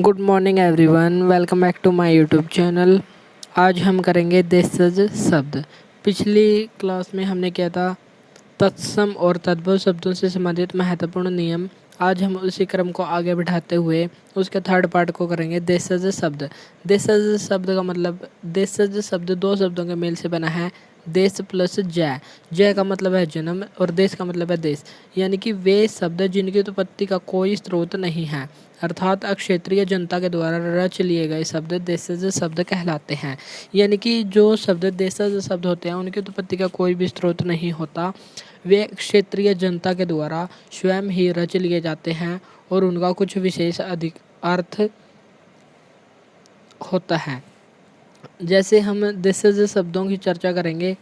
Good morning everyone, welcome back to my YouTube channel. आज हम करेंगे देशज शब्द। पिछली क्लास में हमने किया था तत्सम और तद्भव शब्दों से संबंधित महत्वपूर्ण नियम। आज हम उसी क्रम को आगे बढ़ाते हुए उसके थर्ड पार्ट को करेंगे देशज शब्द। देशज शब्द का मतलब, देशज शब्द दो शब्दों के मेल से बना है, देश प्लस जय। जय का मतलब है जन्म और देश का मतलब है देश, यानी कि वे शब्द जिनकी उत्पत्ति का कोई स्रोत नहीं है, अर्थात अक्षेत्रीय जनता के द्वारा रच लिए गए शब्द देशज शब्द कहलाते हैं। यानी कि जो शब्द देशज शब्द होते हैं उनकी उत्पत्ति का कोई भी स्रोत नहीं होता, वे क्षेत्रीय जनता के द्वारा स्वयं ही रच लिए जाते हैं और उनका कुछ विशेष अधिक अर्थ होता है। जैसे हम देशज शब्दों की चर्चा करेंगे।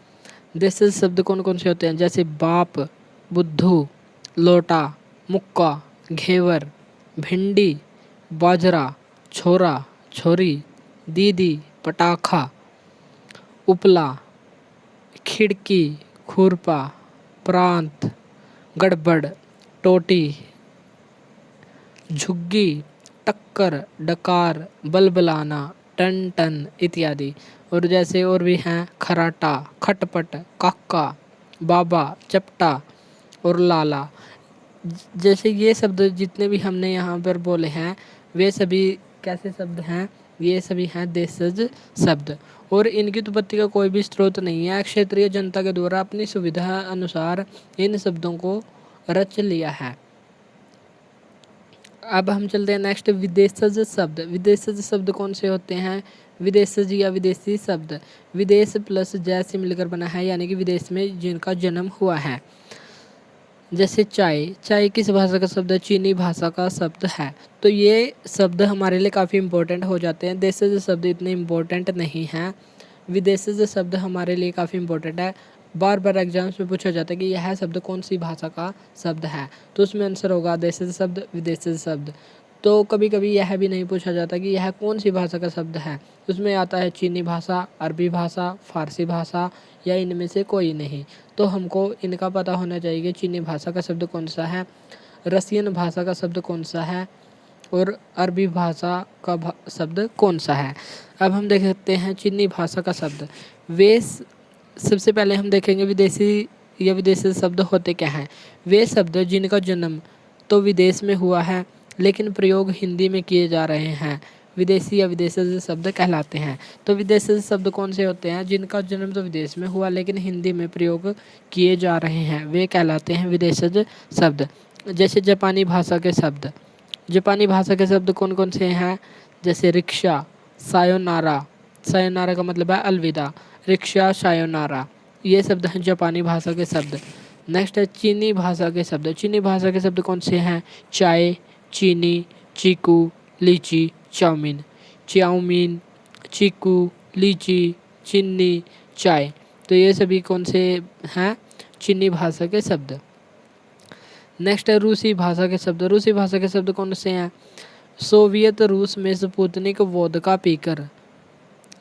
देशज शब्द कौन कौन से होते हैं, जैसे बाप, बुद्धू, लोटा, मुक्का, घेवर, भिंडी, बाजरा, छोरा, छोरी, दीदी, पटाखा, उपला, खिड़की, खुरपा, प्रांत, गड़बड़, टोटी, झुग्गी, टक्कर, डकार, बलबलाना, टन टन इत्यादि। और जैसे और भी हैं खराटा, खटपट, काका, बाबा, चपटा और लाला। जैसे ये शब्द जितने भी हमने यहाँ पर बोले हैं वे सभी कैसे शब्द हैं, ये सभी हैं देशज शब्द और इनकी उत्पत्ति का कोई भी स्रोत नहीं है। क्षेत्रीय जनता के द्वारा अपनी सुविधा अनुसार इन शब्दों को रच लिया है। अब हम चलते हैं नेक्स्ट, विदेशज शब्द। विदेशज शब्द कौन से होते हैं? विदेशज या विदेशी शब्द विदेश प्लस जय से मिलकर बना है, यानी कि विदेश में जिनका जन्म हुआ है। जैसे चाय, चाय किस भाषा का शब्द है? चीनी भाषा का शब्द है। तो ये शब्द हमारे लिए काफ़ी इंपॉर्टेंट हो जाते हैं। देशज शब्द इतने इम्पोर्टेंट नहीं हैं, विदेशज शब्द हमारे लिए काफ़ी इंपॉर्टेंट है। बार बार एग्जाम्स में पूछा जाता है कि यह शब्द कौन सी भाषा का शब्द है, तो उसमें आंसर होगा देशज शब्द, विदेशज शब्द। तो कभी कभी यह भी नहीं पूछा जाता कि यह कौन सी भाषा का शब्द है, उसमें आता है चीनी भाषा, अरबी भाषा, फारसी भाषा या इनमें से कोई नहीं। तो हमको इनका पता होना चाहिए कि चीनी भाषा का शब्द कौन सा है, रसियन भाषा का शब्द कौन सा है और अरबी भाषा का शब्द कौन सा है। अब हम देख सकते हैं चीनी भाषा का शब्द। वे सबसे पहले हम देखेंगे विदेशी या विदेशी शब्द होते क्या हैं। वे शब्द जिनका जन्म तो विदेश में हुआ है लेकिन प्रयोग हिंदी में किए जा रहे हैं, विदेशी या विदेशज शब्द कहलाते हैं। तो विदेशज शब्द कौन से होते हैं? जिनका जन्म तो विदेश में हुआ लेकिन हिंदी में प्रयोग किए जा रहे हैं, वे कहलाते हैं विदेशज शब्द। जैसे जापानी भाषा के शब्द। जापानी भाषा के शब्द कौन कौन से हैं? जैसे रिक्शा, सायोनारा, सायोनारा का मतलब है अलविदा, रिक्शा, सायोनारा, ये शब्द हैं जापानी भाषा के शब्द। नेक्स्ट है चीनी भाषा के शब्द। चीनी भाषा के शब्द कौन से हैं? चाय, चीनी, चीकू, लीची, चाउमीन, चाउमीन, चीकू, लीची, चीनी, चाय। तो ये सभी कौन से हैं? चीनी भाषा के शब्द। नेक्स्ट है रूसी भाषा के शब्द। रूसी भाषा के शब्द कौन से हैं? सोवियत रूस में स्पुतनिक वोदका पीकर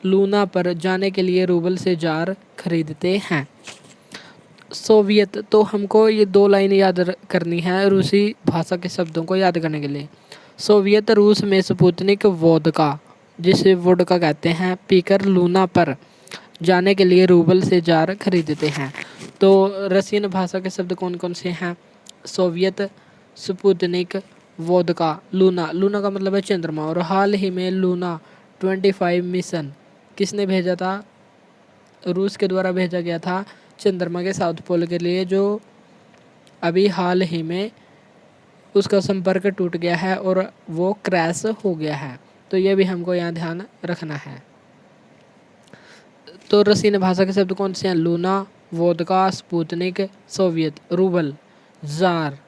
लूना पर जाने के लिए रूबल से जार खरीदते हैं। सोवियत, तो हमको ये दो लाइन याद करनी है रूसी भाषा के शब्दों को याद करने के लिए। सोवियत रूस में स्पुतनिक वोदका, जिसे वोडका कहते हैं, पीकर लूना पर जाने के लिए रूबल से जार खरीदते हैं। तो रशियन भाषा के शब्द कौन कौन से हैं? Soviet, Sputnik, vodka, Luna. Luna का मतलब है चंद्रमा और हाल ही में लूना 25 मिशन किसने भेजा था? रूस के द्वारा भेजा गया था चंद्रमा के साउथ पोल के लिए, जो अभी हाल ही में उसका संपर्क टूट गया है और वो क्रैश हो गया है। तो ये भी हमको यहाँ ध्यान रखना है। तो रशियन भाषा के शब्द कौन से हैं? Luna, vodka, Sputnik, Soviet, rouble, jar,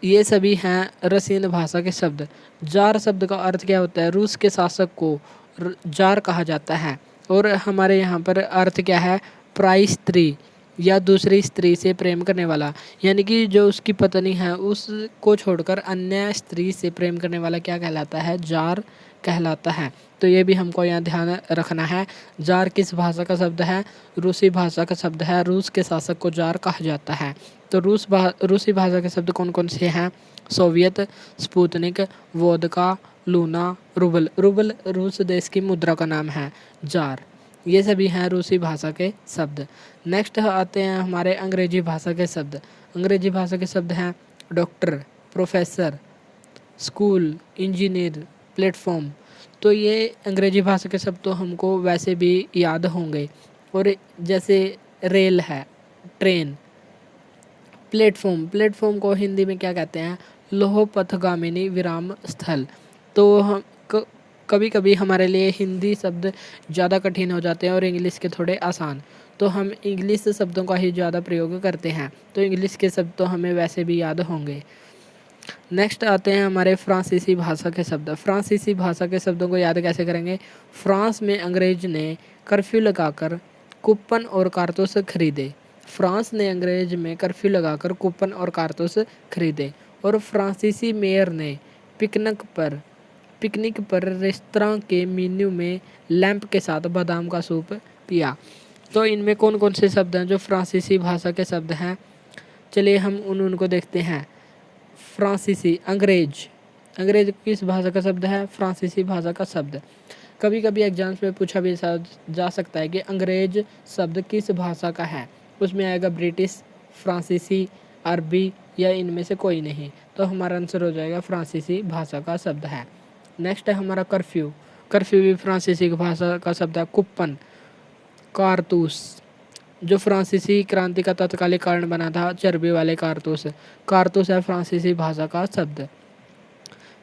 ये सभी हैं रशियन भाषा के शब्द। जार शब्द का अर्थ क्या होता है? रूस के शासक को जार कहा जाता है और हमारे यहाँ पर अर्थ क्या है? पराई स्त्री या दूसरी स्त्री से प्रेम करने वाला, यानी कि जो उसकी पत्नी है उसको छोड़कर अन्य स्त्री से प्रेम करने वाला क्या कहलाता है? जार कहलाता है। तो ये भी हमको यहाँ ध्यान रखना है। जार किस भाषा का शब्द है? रूसी भाषा का शब्द है। रूस के शासक को जार कहा जाता है। तो रूसी भाषा के शब्द कौन कौन से हैं? Soviet, Sputnik, vodka, Luna, rouble. Rouble रूस देश की मुद्रा का नाम है। जार, ये सभी हैं रूसी भाषा के शब्द। नेक्स्ट आते हैं हमारे अंग्रेजी भाषा के शब्द। अंग्रेजी भाषा के शब्द हैं doctor, professor, school, engineer, platform. तो ये अंग्रेजी भाषा के शब्द तो हमको वैसे भी याद होंगे। और जैसे रेल है, ट्रेन, प्लेटफॉर्म। प्लेटफॉर्म को हिंदी में क्या कहते हैं? लोह पथगामिनी विराम स्थल। तो हम कभी कभी हमारे लिए हिंदी शब्द ज़्यादा कठिन हो जाते हैं और इंग्लिश के थोड़े आसान, तो हम इंग्लिश शब्दों का ही ज़्यादा प्रयोग करते हैं। तो इंग्लिश के शब्द तो हमें वैसे भी याद होंगे। नेक्स्ट आते हैं हमारे फ्रांसीसी भाषा के शब्द। फ्रांसीसी भाषा के शब्दों को याद कैसे करेंगे? फ्रांस में अंग्रेज ने कर्फ्यू लगाकर कूपन और कारतूस खरीदे। फ्रांस ने अंग्रेज में कर्फ्यू लगाकर कूपन और कारतूस खरीदे। और फ्रांसीसी मेयर ने पिकनिक पर रेस्तरां के मेन्यू में लैंप के साथ बादाम का सूप पिया। तो इनमें कौन कौन से शब्द हैं जो फ्रांसीसी भाषा के शब्द हैं? चलिए हम उनको देखते हैं। फ्रांसीसी, अंग्रेज। अंग्रेज किस भाषा का शब्द है? फ्रांसीसी भाषा का शब्द। कभी कभी एग्जाम्स में पूछा भी जा सकता है कि अंग्रेज शब्द किस भाषा का है। उसमें आएगा ब्रिटिश, फ्रांसीसी, अरबी या इनमें से कोई नहीं। तो हमारा आंसर हो जाएगा फ्रांसीसी भाषा का शब्द है। नेक्स्ट है हमारा कर्फ्यू। कर्फ्यू भी फ्रांसीसी भाषा का शब्द है। कूपन, कारतूस, जो फ्रांसीसी क्रांति का तत्कालिक कारण बना था, चर्बी वाले कारतूस। कारतूस है फ्रांसीसी भाषा का शब्द।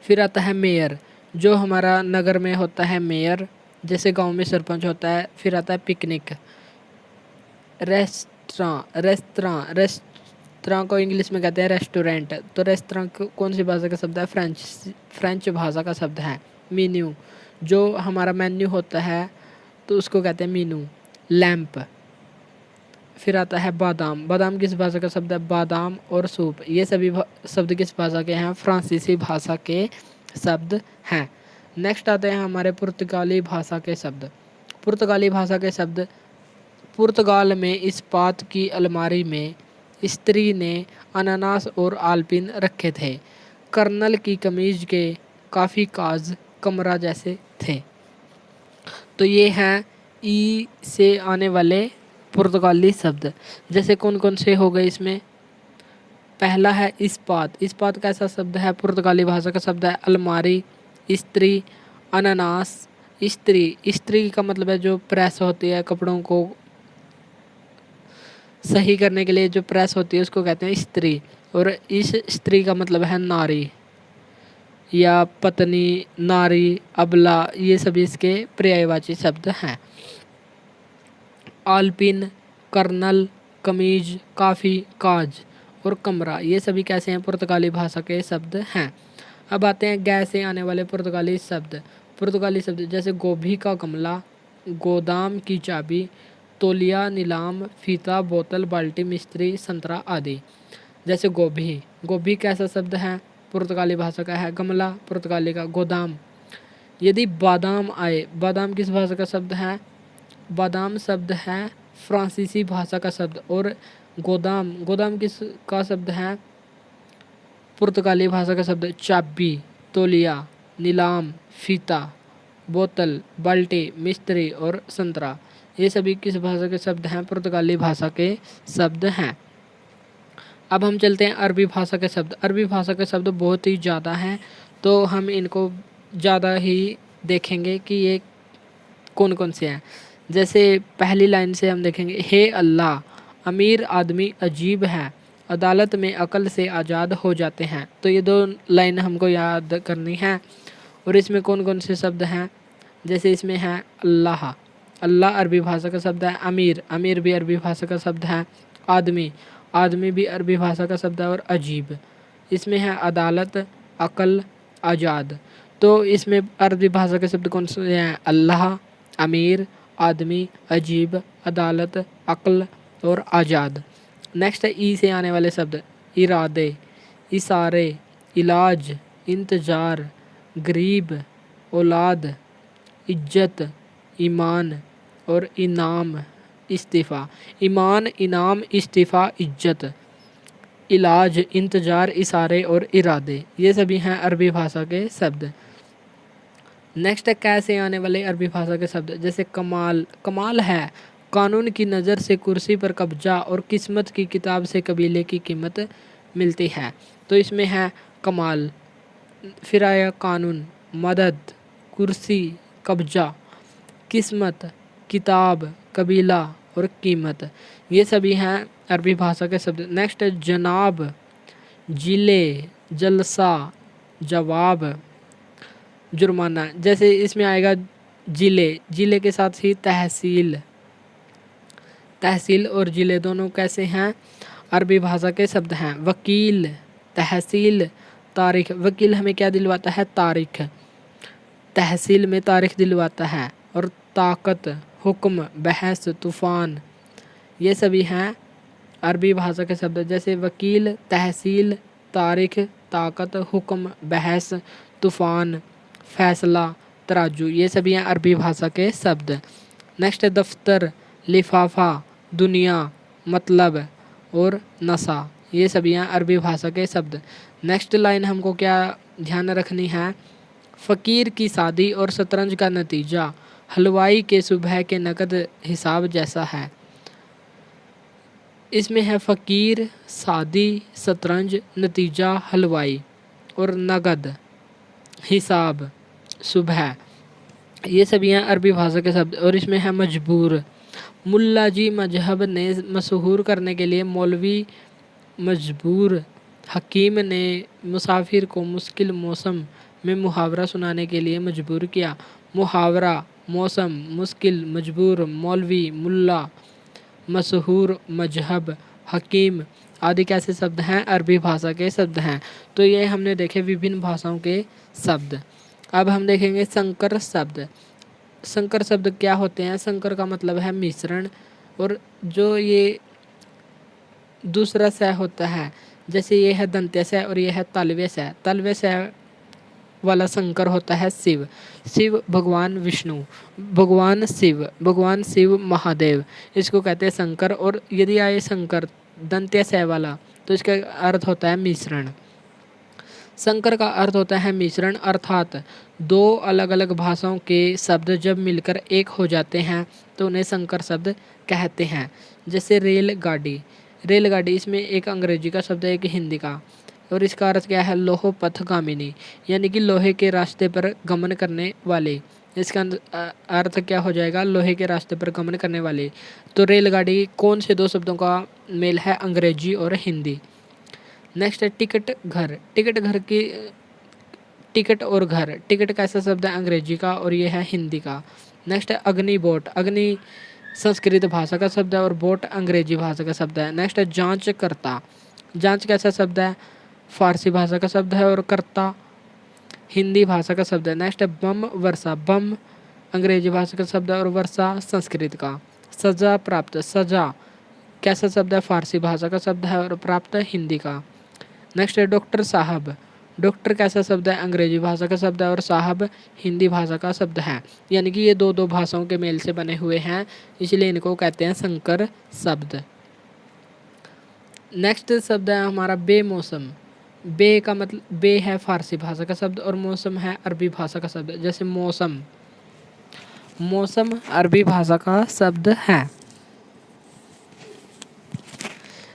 फिर आता है मेयर, जो हमारा नगर में होता है मेयर, जैसे गांव में सरपंच होता है। फिर आता है पिकनिक। रेस्तरां को इंग्लिश में कहते हैं रेस्टोरेंट। तो रेस्तरां कौन सी भाषा का शब्द है? फ्रेंच भाषा का शब्द है। मेन्यू, जो हमारा मेन्यू होता है तो उसको कहते हैं मेनू। लैंप। फिर आता है बादाम। बादाम किस भाषा का शब्द है? बादाम और सूप, ये सभी शब्द किस भाषा के हैं? फ्रांसीसी भाषा के शब्द हैं। नेक्स्ट आते हैं हमारे पुर्तगाली भाषा के शब्द। पुर्तगाली भाषा के शब्द। पुर्तगाल में इस्पात की अलमारी में स्त्री ने अनानास और आलपिन रखे थे। कर्नल की कमीज के काफ़ी काज कमरा जैसे थे। तो ये हैं ई से आने वाले पुर्तगाली शब्द। जैसे कौन कौन से हो गए इसमें? पहला है इस्पात। इस्पात कैसा शब्द है? पुर्तगाली भाषा का शब्द है। अलमारी, स्त्री, अनानास। स्त्री का मतलब है जो प्रेस होती है, कपड़ों को सही करने के लिए जो प्रेस होती है उसको कहते हैं स्त्री। और इस स्त्री का मतलब है नारी या पत्नी, नारी, अबला, ये सभी इसके पर्यायवाची शब्द हैं। आलपिन, कर्नल, कमीज, काफ़ी, काज और कमरा, ये सभी कैसे हैं? पुर्तगाली भाषा के शब्द हैं। अब आते हैं गै से आने वाले पुर्तगाली शब्द। पुर्तगाली शब्द जैसे गोभी का गमला, गोदाम की चाबी, तौलिया, नीलाम, फीता, बोतल, बाल्टी, मिस्त्री, संतरा आदि। जैसे गोभी, गोभी कैसा शब्द है? पुर्तगाली भाषा का है। गमला पुर्तगाली का। गोदाम। यदि बादाम आए, बादाम किस भाषा का शब्द है? बादाम शब्द है फ्रांसीसी भाषा का शब्द। और गोदाम किस का शब्द है? पुर्तगाली भाषा का शब्द। चाबी, तौलिया, नीलाम, फीता, बोतल, बाल्टी, मिस्त्री और संतरा, ये सभी किस भाषा के शब्द हैं? पुर्तगाली भाषा के शब्द हैं। अब हम चलते हैं अरबी भाषा के शब्द। अरबी भाषा के शब्द बहुत ही ज़्यादा हैं, तो हम इनको ज़्यादा ही देखेंगे कि ये कौन कौन से हैं। जैसे पहली लाइन से हम देखेंगे, हे अल्लाह, अमीर आदमी अजीब है, अदालत में अकल से आज़ाद हो जाते हैं। तो ये दो लाइन हमको याद करनी है। और इसमें कौन कौन से शब्द हैं? जैसे इसमें है अल्लाह, अल्लाह अरबी भाषा का शब्द है। अमीर, अमीर भी अरबी भाषा का शब्द है। आदमी, आदमी भी अरबी भाषा का शब्द है। और अजीब, इसमें है अदालत, अकल, आज़ाद। तो इसमें अरबी भाषा के शब्द कौन से हैं? अल्लाह, अमीर, आदमी, अजीब, अदालत, अक्ल और आज़ाद। नेक्स्ट है ई से आने वाले शब्द। इरादे, इशारे, इलाज, इंतज़ार, गरीब, औलाद, इज्जत, ईमान और इनाम, इस्तीफ़ा। ईमान, इनाम, इस्तीफ़ा, इज्जत, इलाज, इंतज़ार, इशारे और इरादे, ये सभी हैं अरबी भाषा के शब्द। नेक्स्ट है कैसे आने वाले अरबी भाषा के शब्द, जैसे कमाल, कमाल है कानून की नज़र से कुर्सी पर कब्जा और किस्मत की किताब से कबीले की कीमत मिलती है। तो इसमें है कमाल, फिर आया कानून, मदद, कुर्सी, कब्जा, किस्मत, किताब, कबीला और कीमत, ये सभी हैं अरबी भाषा के शब्द। नेक्स्ट है जनाब, जिले, जलसा, जवाब, जुर्माना, जैसे इसमें आएगा जिले, जिले के साथ ही तहसील, तहसील और जिले दोनों कैसे हैं अरबी भाषा के शब्द हैं। वकील, तहसील, तारीख, वकील हमें क्या दिलवाता है, तारीख, तहसील में तारीख दिलवाता है। और ताकत, हुक्म, बहस, तूफान, ये सभी हैं अरबी भाषा के शब्द, जैसे वकील, तहसील, तारीख, ताकत, हुक्म, बहस, तूफान, फैसला, तराजू, ये सभी हैं अरबी भाषा के शब्द। नेक्स्ट है दफ्तर, लिफाफा, दुनिया, मतलब और नशा, ये सभी हैं अरबी भाषा के शब्द। नेक्स्ट लाइन हमको क्या ध्यान रखनी है, फ़कीर की शादी और शतरंज का नतीजा हलवाई के सुबह के नकद हिसाब जैसा है। इसमें है फ़कीर, शादी, शतरंज, नतीजा, हलवाई और नगद, हिसाब, सुबह, ये सभी हैं अरबी भाषा के शब्द। और इसमें है मजबूर, मुल्ला जी मजहब ने मशहूर करने के लिए मौलवी मजबूर, हकीम ने मुसाफिर को मुश्किल मौसम में मुहावरा सुनाने के लिए मजबूर किया। मुहावरा, मौसम, मुश्किल, मजबूर, मौलवी, मुल्ला, मशहूर, मजहब, हकीम आदि कैसे शब्द हैं अरबी भाषा के शब्द हैं। तो ये हमने देखे विभिन्न भाषाओं के शब्द। अब हम देखेंगे संकर शब्द। संकर शब्द क्या होते हैं, संकर का मतलब है मिश्रण, और जो ये दूसरा स होता है, जैसे ये है दंत्य स और ये है तालव्य स, तालव्य स वाला संकर होता है शिव, शिव भगवान विष्णु, भगवान शिव महादेव, इसको कहते हैं संकर। और यदि आए संकर दंत्य स वाला तो इसका अर्थ होता है मिश्रण। संकर का अर्थ होता है मिश्रण, अर्थात दो अलग अलग भाषाओं के शब्द जब मिलकर एक हो जाते हैं तो उन्हें संकर शब्द कहते हैं। जैसे रेलगाड़ी, रेलगाड़ी इसमें एक अंग्रेजी का शब्द है, एक हिंदी का, और इसका अर्थ क्या है, लोह पथगामिनी, यानी कि लोहे के रास्ते पर गमन करने वाले। इसका अर्थ क्या हो जाएगा, लोहे के रास्ते पर गमन करने वाले। तो रेलगाड़ी कौन से दो शब्दों का मेल है, अंग्रेजी और हिंदी। नेक्स्ट है टिकट घर, टिकट घर की, टिकट और घर, टिकट कैसा शब्द है, अंग्रेजी का और ये है हिंदी का। नेक्स्ट है अग्नि बोट, अग्नि संस्कृत भाषा का शब्द है और बोट अंग्रेजी भाषा का शब्द है। नेक्स्ट है जांच करता, जांच कैसा शब्द है, फारसी भाषा का शब्द है और करता हिंदी भाषा का शब्द है। नेक्स्ट है बम वर्षा, बम अंग्रेजी भाषा का शब्द है और वर्षा संस्कृत का। सजा प्राप्त, सजा कैसा शब्द है, फारसी भाषा का शब्द है और प्राप्त हिंदी का। नेक्स्ट है डॉक्टर साहब, डॉक्टर कैसा शब्द है, अंग्रेजी भाषा का शब्द है और साहब हिंदी भाषा का शब्द है, यानी कि ये दो दो भाषाओं के मेल से बने हुए हैं, इसलिए इनको कहते हैं संकर शब्द। नेक्स्ट शब्द है हमारा बेमौसम, बे का मतलब, बे है फारसी भाषा का शब्द और मौसम है अरबी भाषा का शब्द। जैसे मौसम, मौसम अरबी भाषा का शब्द है।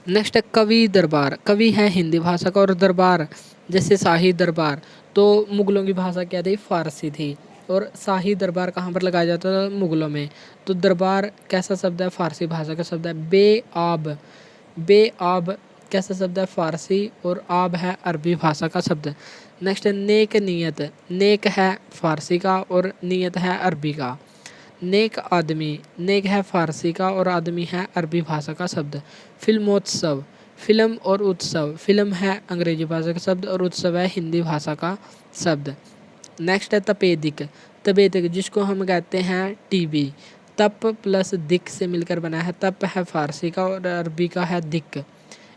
नेक्स्ट है कवि दरबार, कवि है हिंदी भाषा का और दरबार जैसे शाही दरबार, तो मुगलों की भाषा क्या थी, फारसी थी, और शाही दरबार कहाँ पर लगाया जाता था, मुगलों में। तो दरबार कैसा शब्द है, फारसी भाषा का शब्द है। बेआब, बेआब कैसा शब्द है, फारसी, और आब है अरबी भाषा का शब्द। नेक्स्ट है नेक नियत, नेक है फारसी का और नियत है अरबी का। नेक आदमी, नेक है फारसी का और आदमी है अरबी भाषा का शब्द। फिल्मोत्सव, फिल्म और उत्सव, फिल्म है अंग्रेजी भाषा का शब्द और उत्सव है हिंदी भाषा का शब्द। नेक्स्ट है तपेदिक, तपेदिक जिसको हम कहते हैं टीबी, तप प्लस दिक से मिलकर बना है, तप है फारसी का और अरबी का है दिक।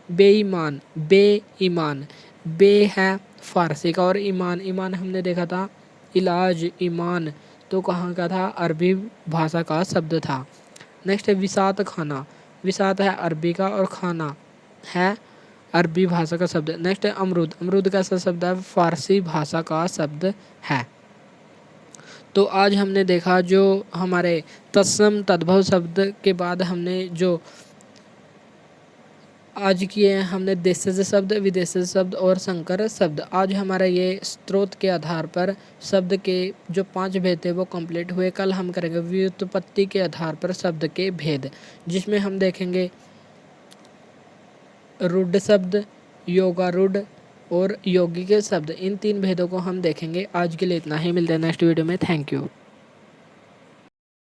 बेईमान, बेईमान, बे है फारसी का और ईमान, ईमान हमने देखा था इलाज, ईमान तो कहाँ का था, अरबी भाषा का शब्द था। नेक्स्ट है विसात खाना, विसात है अरबी का और खाना है अरबी भाषा का शब्द। नेक्स्ट है अमरूद, अमरूद कैसा शब्द है, फारसी भाषा का शब्द है। तो आज हमने देखा जो हमारे तत्सम तद्भव शब्द के बाद हमने जो आज किए हैं हमने देशज शब्द, विदेशज शब्द और संकर शब्द। आज हमारा ये स्रोत के आधार पर शब्द के जो 5 भेद थे वो कंप्लीट हुए। कल हम करेंगे व्युत्पत्ति के आधार पर शब्द के भेद, जिसमें हम देखेंगे रूढ़ शब्द, योगारूढ़ और यौगिक शब्द। इन 3 भेदों को हम देखेंगे। आज के लिए इतना ही, मिलते हैं नेक्स्ट वीडियो में। Thank you.